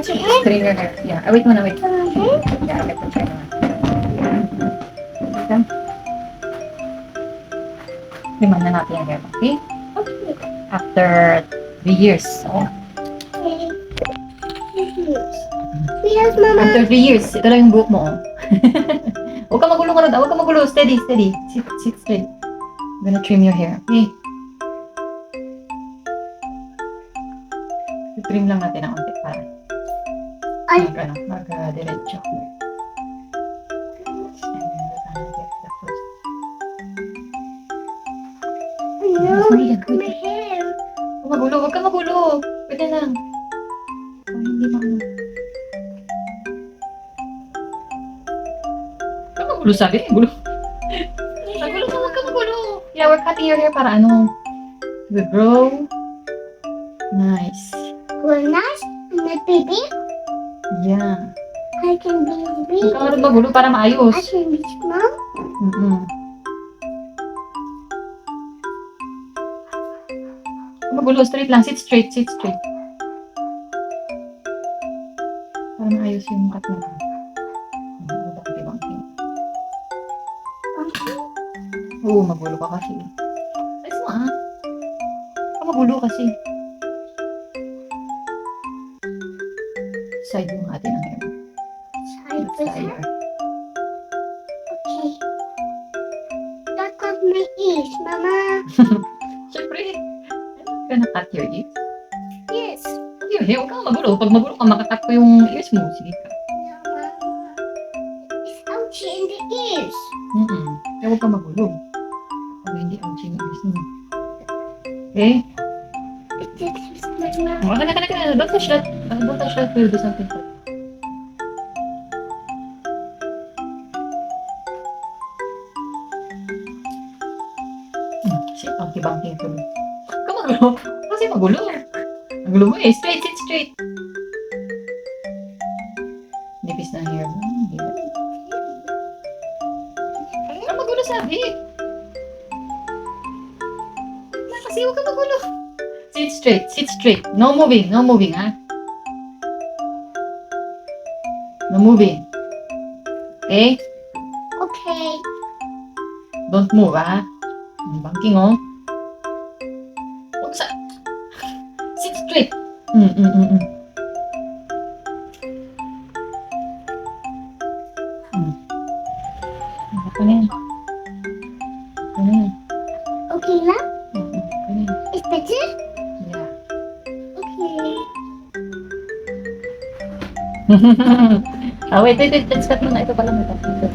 Trim your hair. Yeah. Wait muna, wait. Yeah, get the trim. Okay. Triman na natin yung hair. Okay? After 3 years. So, Yes, Mama. after 3 years, ito lang yung buhok mo. Oh. Huwag ka magulo ka na. Huwag ka magulo. Steady, steady. Sit straight. I'm gonna trim your hair. Okay? Trim lang natin ang unti para mag-diretso. No, Sorry, look at my hair. Huwag magulo. Huwag ka magulo. Pwede lang. Oh, hindi magulo. Huwag ka magulo, sabi. Magulo. Magulo ka. Huwag ka magulo. Yeah, we're cutting your hair para ano. We grow. Nice. Well, nice. My baby. Yeah. I can be Huwag big. ka magulo para maayos. I can be small. Mm-mm. Magulo, straight lang. Sit straight, sit straight. Para maayos yung cut mo. Oo, magulo ka kasi. Ayos mo ah. Magulo kasi. Side yung atin ang hair. Side That's by the side. hair. Okay. Look at my ears, Mama. Siyempre, I'm gonna cut your ears. Yes. Cut your hair. Huwag kang magulo. Pag magulo ka, makakat ko yung ears mo. Sige ka. No, Mama. It's ouchy in the ears. Kaya huwag kang magulo. Pag hindi ang yung ears mo. Okay? It's my mouth. Oh, kana. Don't touch that. Don't touch that. We'll do something. Shit, bangki-bangki ito. Huwag ka magulo. Kasi magulo. Magulo mo eh. Straight, sit straight. Nipis na hair mo. Huwag ka magulo, sabi. Kasi huwag ka magulo. Sit straight, sit straight. No moving, ha? No moving. Okay? Okay. Don't move, ha? Banking, oh. Huwag sa... Sit straight. Mm. Ako na yan. Ako na yan. Okay lang? Ako na yan. It's better? Yeah. Okay. Wait. Let's cut muna. Ito pala mo. Ito.